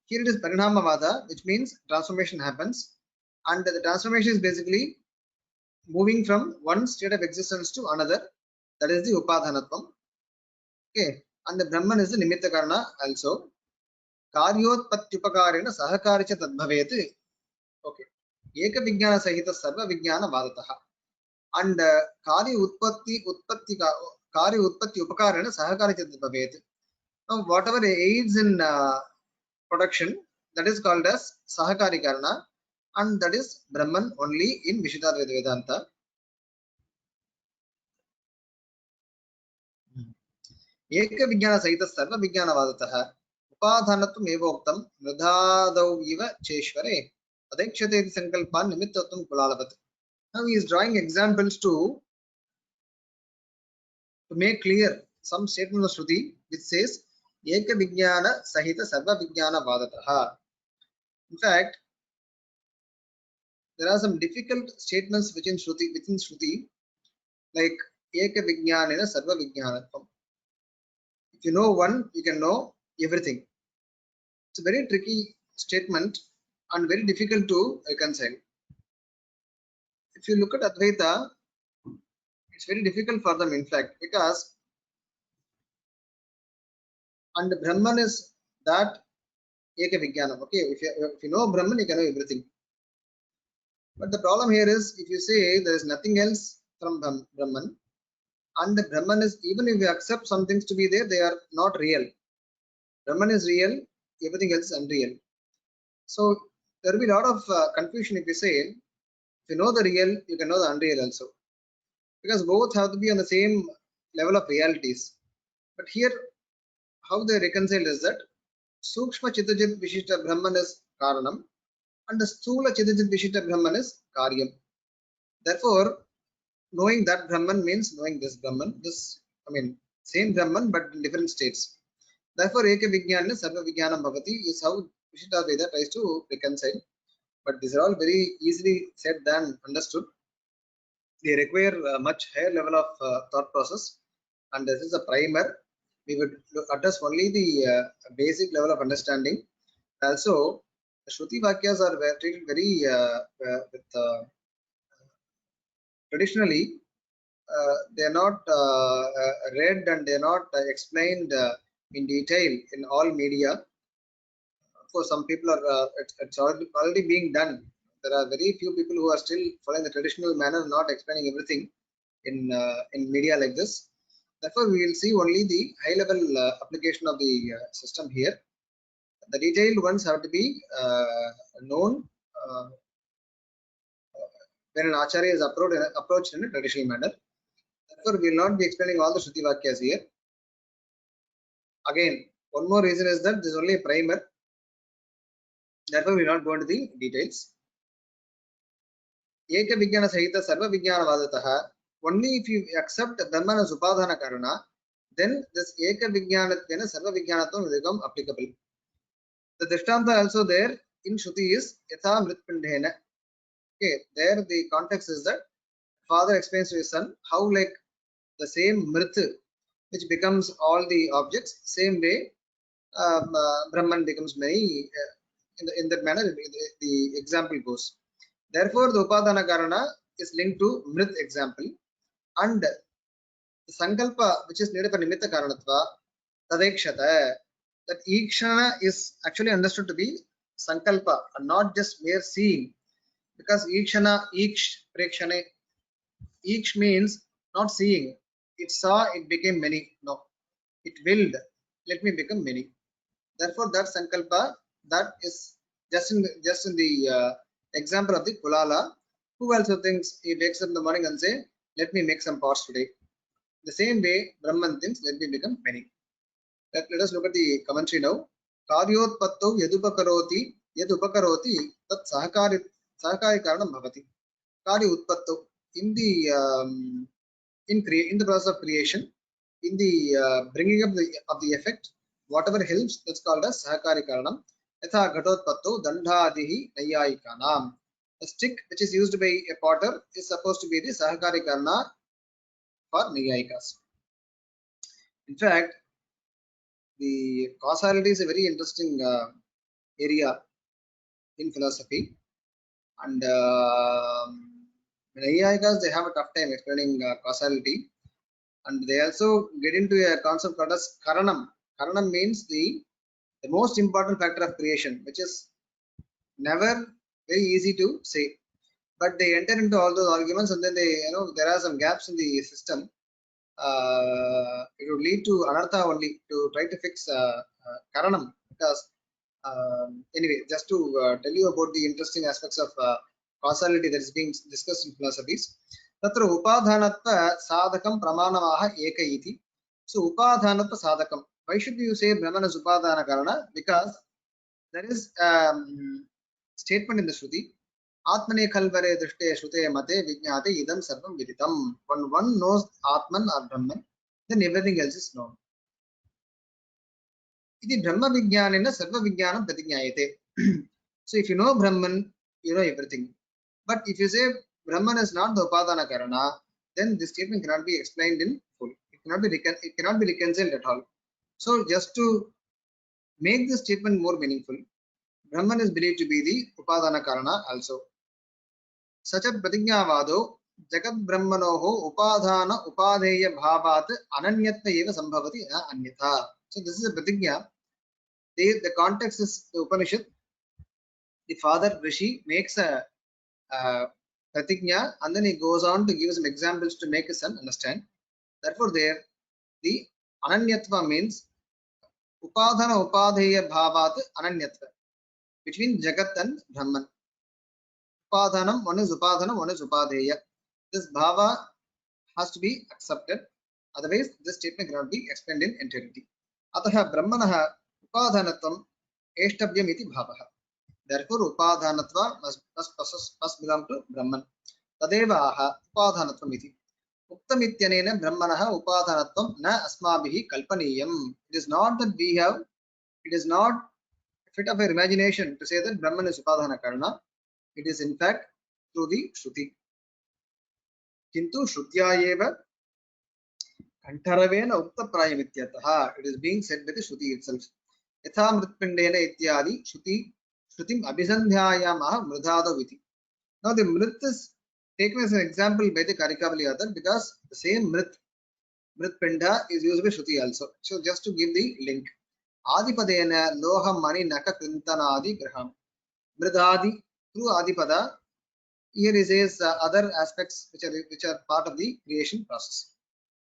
[SPEAKER 1] Here it is Parinamavada, which means transformation happens. And the transformation is basically moving from one state of existence to another. That is the Upadhanatvam. Okay. And the Brahman is the Nimitta Karana also. Karyotpatyupakarena sahakaricha tadbhavet. Okay. Eka Vijnana Sahita Sarva Vijnana Vadataha. And Karya Utpatti Upakarena sahakaricha tadbhavet. Now, whatever aids in production, that is called as Sahakari Karana, and that is Brahman only in Vishuddha Vedanta. Eka Vijnana Sahita Sarva Vijnana Vadataha. Upadhanatvam evoktam mridhadau iva cheshware adekshate sankalpan nimittatvam kulalavat. Now he is drawing examples to make clear some statement of Shruti which says Eka Vijnana Sahita Sarva Vijnana Vadataha. In fact, there are some difficult statements within Shruti, like Eka Vijnanena Sarva Vijnanatvam. If you know one, you can know everything. It's a very tricky statement and very difficult to reconcile. If you look at Advaita, it's very difficult for them, in fact, because and Brahman is that Eka Vijnanam. Okay, if you know Brahman, you can know everything. But the problem here is, if you say there is nothing else from Brahman, and the Brahman is, even if you accept some things to be there, they are not real. Brahman is real, everything else is unreal. So there will be a lot of confusion if you say, if you know the real, you can know the unreal also. Because both have to be on the same level of realities. But here, how they reconcile is that Sukshma Chitajit Vishishta Brahman is Karanam, and the Sthula Chitajit Vishishta Brahman is Karyam. Therefore, knowing that Brahman means knowing this Brahman. Same Brahman but in different states. Therefore, Eka Vijnana Sarva Vijnanam Bhavati is how Vishuddha Veda tries to reconcile. But these are all very easily said than understood. They require a much higher level of thought process. And this is a primer. We would address only the basic level of understanding. Also, the Shruti Vakyas are treated very traditionally. They are not read and they are not explained in detail in all media. For some people, it's already being done. There are very few people who are still following the traditional manner, not explaining everything in media like this. Therefore, we will see only the high-level application of the system here. The detailed ones have to be known when an acharya is approached in a traditional manner. Therefore, we will not be explaining all the Shruti Vakyas here. Again, one more reason is that this is only a primer. Therefore, we will not go into the details. Eka Vijnana Sahita Sarva Vijnana Vadataha. Only if you accept Brahman as Upadhana Karana, then this Eka Vijnanatvena Sarva Vijnanatvam will become applicable. The Drishtanta also there in Shruti is Yatha Mritpindhena. Okay, there the context is that father explains to his son how, like the same Mrit which becomes all the objects, same way Brahman becomes many. In that manner, the example goes. Therefore, the Upadana Karana is linked to Mrit example, and the Sankalpa, which is needed for Nimitta Karanatva, Tadekshata, that Ikshana is actually understood to be Sankalpa and not just mere seeing, because Ikshana, Prekshane, Iksh means not seeing. It saw, it became many. No, it willed, let me become many. Therefore, that Sankalpa, that is just in the example of the Kulala, who also thinks he wakes up in the morning and say, let me make some pots today. The same way Brahman thinks, let me become many. Let us look at the commentary now. Karyotpattau yadupakaroti tat sahakari karanam bhavati. Karya utpattau, in the in the process of creation, in the bringing up of the effect, whatever helps, that's called as sahakari karanam. Yatha ghatotpattau dandhadihi nayayikanam. A stick which is used by a potter is supposed to be the sahakari karana for nayayikas. In fact, the causality is a very interesting area in philosophy, and Nayayikas, they have a tough time explaining causality, and they also get into a concept called as karanam. Karanam means the most important factor of creation, which is never very easy to say. But they enter into all those arguments, and then they, there are some gaps in the system. It would lead to anartha only to try to fix karanam, because anyway, just to tell you about the interesting aspects of causality that is being discussed in philosophies. Tatra upadhanatva sadhakam pramanamaha eka iti. So upadhanatva sadhakam. Why should you say Brahman is upadhana karana? Because there is statement in the Shruti. Atmane khalvare drishte shrute mate vijñate idam sarvam viditam. When one knows Atman or Brahman, then everything else is known. Iti Brahma Vijnanena Sarva Vijnanam Pratignyayate. So if you know Brahman, you know everything. But if you say Brahman is not the Upadana Karana, then this statement cannot be explained in full. It cannot be reconciled at all. So just to make this statement more meaningful, Brahman is believed to be the Upadana Karana also. Such a Pratignyavado Jagat Brahmanoho Upadhana Upadheya Bhavat Ananyatva Eva Sambhavati na Anyatha. So this is a Pratignya. The context is the Upanishad. The father Rishi makes a pratignya, and then he goes on to give some examples to make his son understand. Therefore, there the ananyatva means upadhana upadheya bhavat ananyatva between Jagat and Brahman. Upadhanam, one is upadhanam, one is upadheya. This bhava has to be accepted. Otherwise, this statement cannot be explained in entirety. Ataha brahmanaha upadhanatvam eshtabhyam iti bhavaha. Therefore, upadhanatva must belong to Brahman. Tadeva aha upadhanatvam iti. Uktamityanena brahmanaha upadhanatvam na asmabhihi kalpaniyam. It is not that we have, it is not a fit of our imagination to say that Brahman is upadhana karana. It is in fact through the Shruti. Kintu Shrutyayeva Kantaravena Uktaprayamityataha. It is being said by the Shruti itself. Yatha mritpindena ityadi Shrutim abhisandhyayamaha mridhado viti. Now the mrit is taken as an example by the Karikavali author because the same mritpinda is used by Shruti also. So just to give the link. Adipadena loha mani naka krintanadi graham. Mridadi through Adipada. Here he says other aspects which are part of the creation process.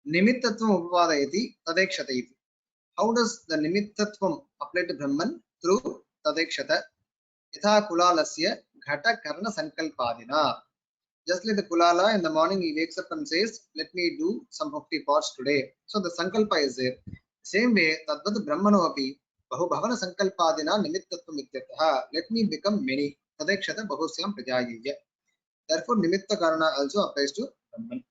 [SPEAKER 1] Nimittatvam upadayati tadekshata iti. How does the nimittatvam apply to Brahman? Through tadekshata. Yatha kulalasya ghata karna sankalpadina. Just like the kulala, in the morning he wakes up and says, let me do some 50 pots today. So the sankalpa is there. Same way, tadvat brahmano api bahu bhavana sankalpadina nimittatvam ityataha. Let me become many. Tadekshata bahusyam prajayiya. Therefore, nimitta karana also applies to Brahman.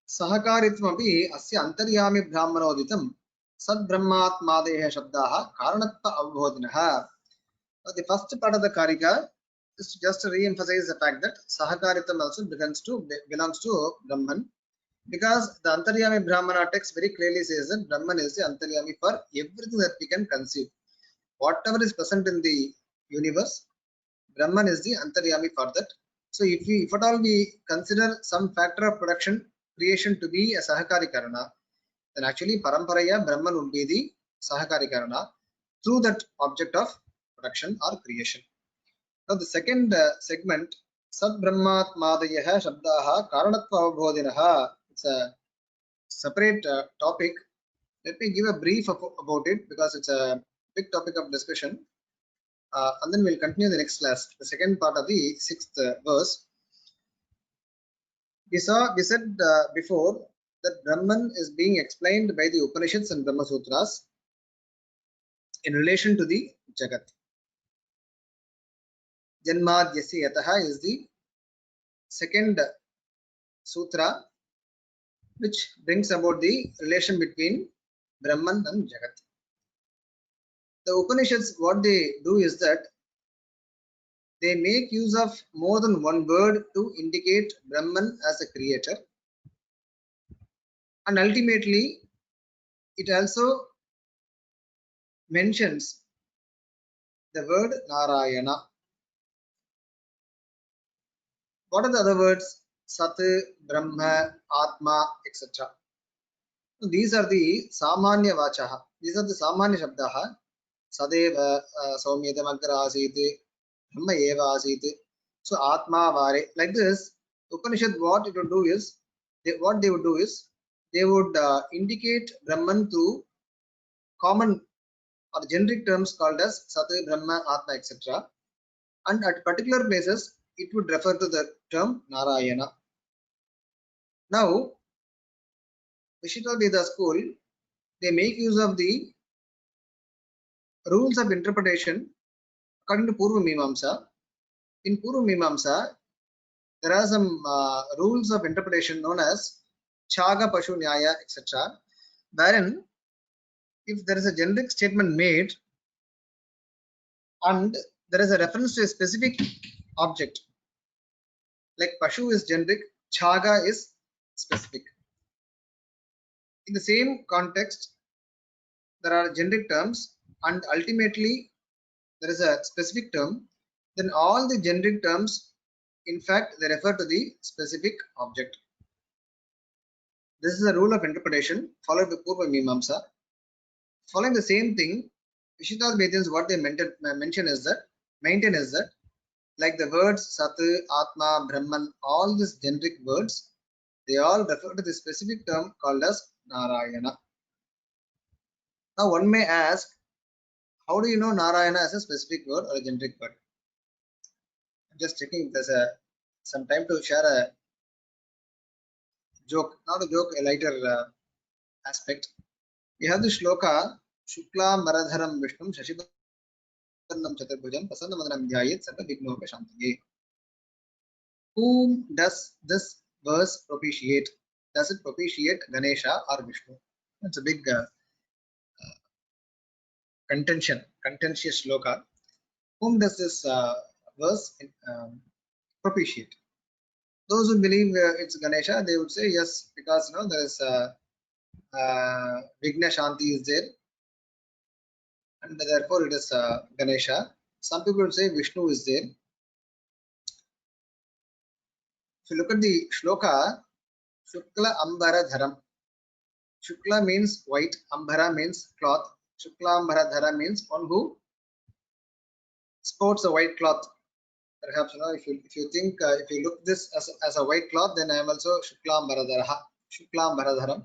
[SPEAKER 1] Sahakaritvapi asya antaryami brahmanoditam sad brahmatmadeha shabdaha karanatva avbodhinaha. The first part of the Karika is just to re-emphasize the fact that Sahakaritam also belongs to Brahman, because the Antaryami Brahmana text very clearly says that Brahman is the Antaryami for everything that we can conceive. Whatever is present in the universe, Brahman is the Antaryami for that. So if at all we consider some factor of creation to be a Sahakari Karana, then actually Paramparaya Brahman would be the Sahakari Karana through that object of production or creation. Now the second segment, Sad Brahmat Madayaha Shabdaha Karanatva Avbodhinaha. It's a separate topic. Let me give a brief about it because it's a big topic of discussion. and then we'll continue the next class, the second part of the 6th verse. We said before that Brahman is being explained by the Upanishads and Brahma Sutras in relation to the Jagat. Janmadhyasya Yataha is the second sutra which brings about the relation between Brahman and Jagat. The Upanishads, what they do is that they make use of more than one word to indicate Brahman as a creator, and ultimately it also mentions the word Narayana. What are the other words? Sat, Brahma, Atma, etc. These are the Samanya Vachaha. These are the Samanya Shabdaha. Sadeva Saumyedam Agra Asit, Brahma Eva Asit. So Atma Vare. Like this, Upanishad, what it would do is, they would indicate Brahman through common or generic terms called as Sat, Brahma, Atma, etc. And at particular places, it would refer to the term Narayana. Now, Vishitadvaita school, they make use of the rules of interpretation according to Purva Mimamsa. In Purva Mimamsa, there are some rules of interpretation known as Chaga, Pashu, Nyaya, etc. wherein if there is a generic statement made and there is a reference to a specific object, like Pashu is generic, Chaga is specific. In the same context, there are generic terms and ultimately there is a specific term, then all the generic terms, in fact, they refer to the specific object. This is a rule of interpretation followed by Purva Mimamsa. Following the same thing, Vishitadvaitins, what they maintain is that like the words Sat, Atma, Brahman, all these generic words, they all refer to the specific term called as Narayana. Now one may ask, how do you know Narayana as a specific word or a generic word? I'm just checking if there's some time to share a joke, not a joke, a lighter aspect. We have the shloka, Shukla Maradharam Vishnum Shashivarnam Chaturbhujam Prasannamadhanam Dhyayet Sarva Vignopa Shantaye. Whom does this verse propitiate? Does it propitiate Ganesha or Vishnu? It's a big contentious shloka. Whom does this verse propitiate? Those who believe it's Ganesha, they would say yes, because there is Vigna Shanti is there, and therefore it is Ganesha. Some people would say Vishnu is there. If you look at the shloka, Shukla Ambara Dharam. Shukla means white, Ambara means cloth. Shukla Ambara Dhara means one who sports a white cloth. Perhaps if you think if you look this as a white cloth, then I am also Shukla Ambara Dharaha. Shukla Ambara Dharam.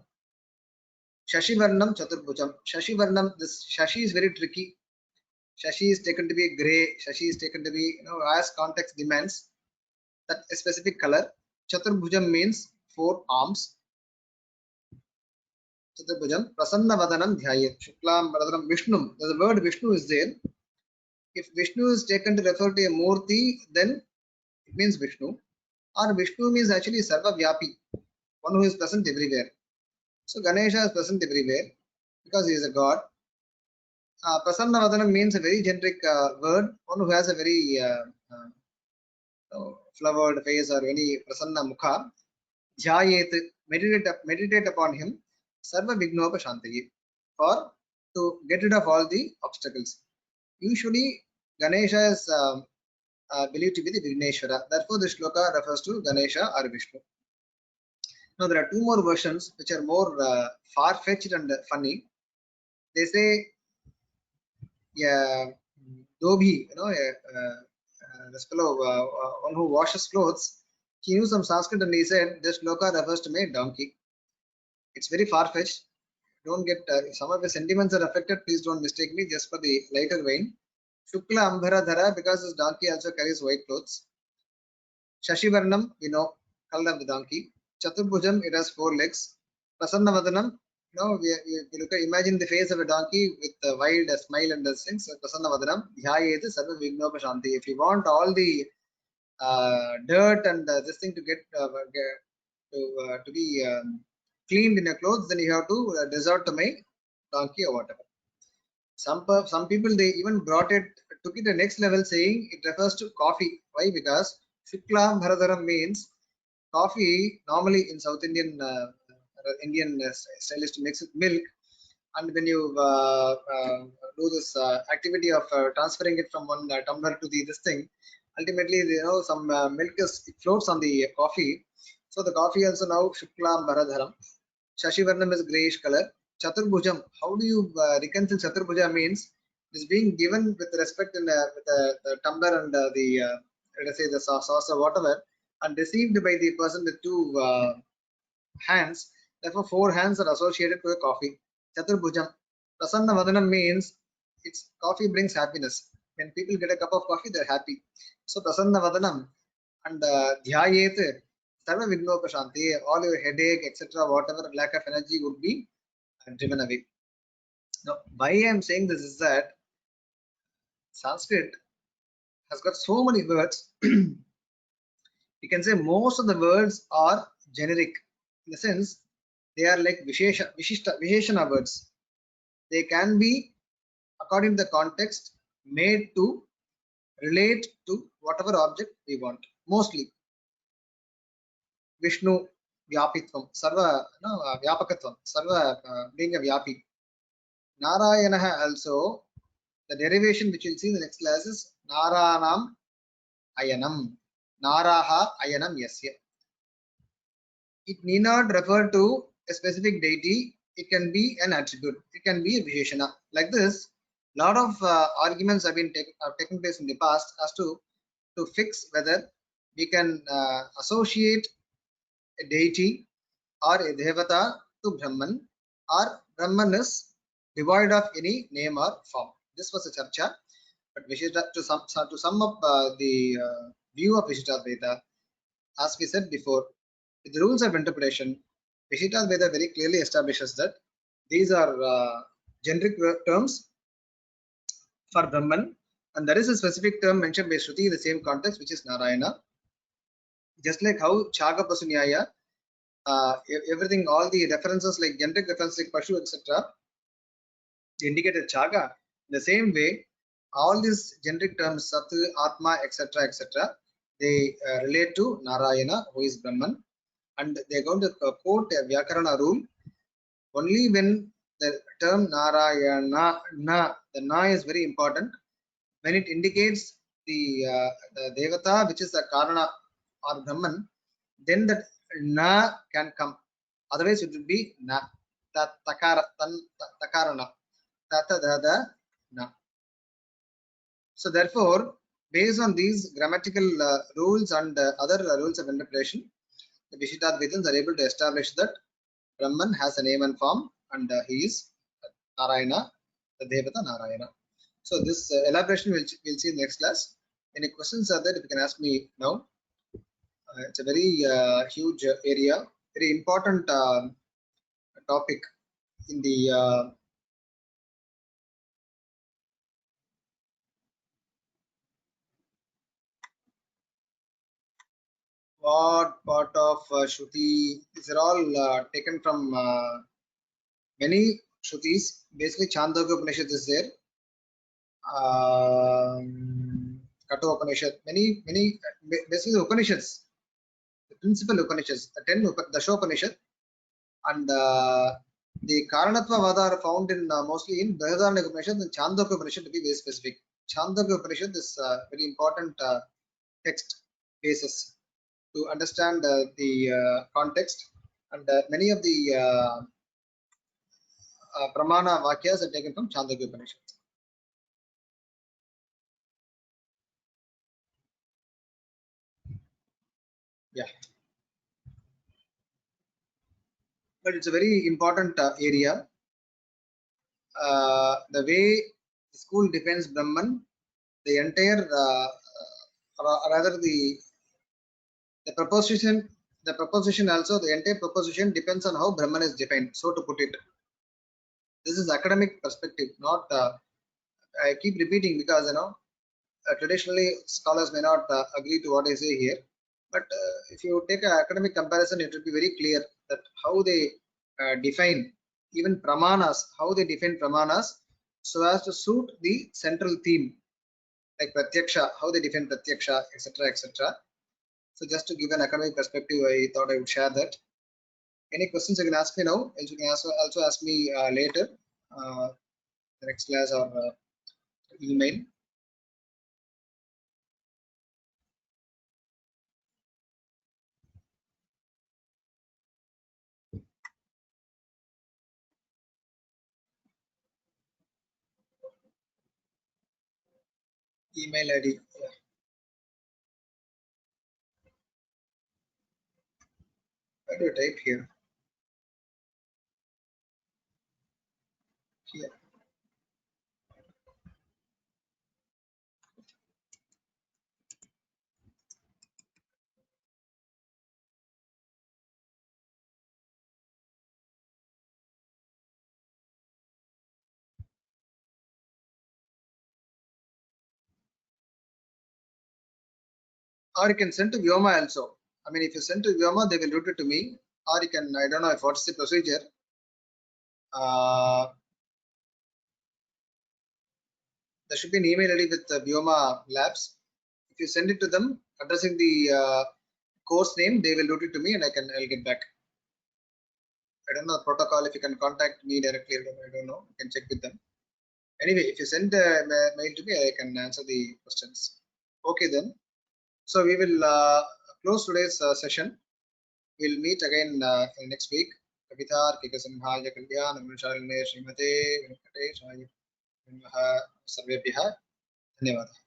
[SPEAKER 1] Shashivarnam Chaturbhujam. Shashivarnam, this Shashi is very tricky. Shashi is taken to be grey. Shashi is taken to be, as context demands, that a specific color. Chaturbhujam means 4 arms. Chaturbhujam. Prasanna Vadanam Dhyayet. Shuklam Vadanam Vishnu. The word Vishnu is there. If Vishnu is taken to refer to a Murti, then it means Vishnu. Or Vishnu means actually Sarva Vyapi, one who is present everywhere. So Ganesha is present everywhere because he is a god. Prasanna Vadanam means a very generic word, one who has a very flowered face or any Prasanna Mukha. Dhyayet, meditate upon him. Sarva Vignopa Shantaye, for to get rid of all the obstacles. Usually Ganesha is believed to be the Vigneshwara. Therefore, the shloka refers to Ganesha or Vishnu. Now there are 2 more versions which are more far-fetched and funny. They say, yeah, Dobhi, this fellow, one who washes clothes, he knew some Sanskrit and he said this shloka refers to my donkey. It's very far-fetched. Don't get if some of the sentiments are affected, please don't mistake me, just for the lighter vein. Shukla Ambharadhara, because his donkey also carries white clothes. Shashivarnam, we know, color of the donkey. Chaturbhujam, it has 4 legs. Prasannavadanam, we look at, imagine the face of a donkey with a wide smile and things. Prasannavadanam, Dhyayet Sarva Vignopashanti. If you want all the dirt and this thing to to be cleaned in your clothes, then you have to resort to my donkey or whatever. Some people, they even took it to the next level, saying it refers to coffee. Why? Because Shuklam Bharadharam means coffee. Normally in South Indian style is to mix with milk, and when you do this activity of transferring it from one tumbler to the this thing, ultimately some milk it floats on the coffee. So the coffee also now Shuklam Bharadharam. Shashivarnam is grayish color. Chaturbhujam. How do you reconcile Chaturbhuja means it is being given with respect in with the tumbler and let us say the sauce or whatever, and received by the person with 2 hands. Therefore, 4 hands are associated to the coffee. Chaturbhujam. Prasanna Vadanam means it's coffee brings happiness. When people get a cup of coffee, they're happy. So Prasanna Vadanam and Dhyayet Sarva Vignopashanti, all your headache, etc., whatever lack of energy would be driven away. Now, why I am saying this is that Sanskrit has got so many words. You can say most of the words are generic in the sense they are like Visheshana words. They can be, according to the context, made to relate to whatever object we want. Mostly Vishnu Vyapitvam, Sarva, no, Vyapakatvam, Sarva being a Vyapi. Narayana also, the derivation which you'll see in the next class is Naranam Ayanam. Naraha Ayanam Yasya. It need not refer to a specific deity. It can be an attribute. It can be a Visheshana. Like this, lot of arguments have taken place in the past as to fix whether we can associate a deity or a devata to Brahman, or Brahman is devoid of any name or form. This was a charcha, but to sum up the view of Vishishtadvaita, as we said before, with the rules of interpretation, Vishishtadvaita very clearly establishes that these are generic terms for Brahman, and there is a specific term mentioned by Shruti in the same context, which is Narayana. Just like how Chaga Pasunyaya, everything, all the references like generic references like Pashu, etc., indicated Chaga. In the same way, all these generic terms, Sat, Atma, etc., they relate to Narayana, who is Brahman, and they're going to quote a Vyakarana rule only when the term Narayana, the Na is very important. When it indicates the Devata, which is the Karana or Brahman, then the Na can come. Otherwise, it would be Na. Takarana. Tata dada na. So therefore, based on these grammatical rules and other rules of interpretation, the Vishishtadvaitins are able to establish that Brahman has a name and form, and he is Narayana, the Devata Narayana. So this elaboration we'll see in the next class. Any questions are there? If you can ask me now. It's a very huge area, very important topic in the what part of Shruti? These are all taken from many Shrutis. Basically, Chandogya Upanishad is there. Katha Upanishad, many, basically the Upanishads, the principal Upanishads, the 10 Dashopanishad, and the Karanatva Vada are found in mostly in Brihadaranyaka Upanishad and Chandogya Upanishad, to be very specific. Chandogya Upanishad is a very important text basis to understand the context, and many of the Pramana Vakyas are taken from Chandogya Upanishad. Yeah. But it's a very important area. The way the school defends Brahman the entire, rather the proposition, also, the entire proposition depends on how Brahman is defined. So to put it, this is academic perspective, not. I keep repeating because traditionally scholars may not agree to what I say here, but if you take an academic comparison, it will be very clear that how they define even pramanas, how they define pramanas so as to suit the central theme, like pratyaksha, how they define pratyaksha, etc., etc. So just to give an academic perspective, I thought I would share that. Any questions you can ask me now, and you can also ask me later, the next class or email. Email ID. Yeah. Where do you type here? Here. Or you can send to Vyoma also. I mean, if you send to Vyoma, they will route it to me. Or you can, I don't know if what's the procedure. There should be an email ID with Vyoma Labs. If you send it to them, addressing the course name, they will route it to me, and I'll get back. I don't know the protocol. If you can contact me directly, I don't know. You can check with them. Anyway, if you send a mail to me, I can answer the questions. Okay then. So we will close today's session. We'll meet again next week. कवितार्किक सिंहाय कल्याण गुणशालिने श्रीमते वेंकटेशाय नमः। सर्वेभ्यः धन्यवादः।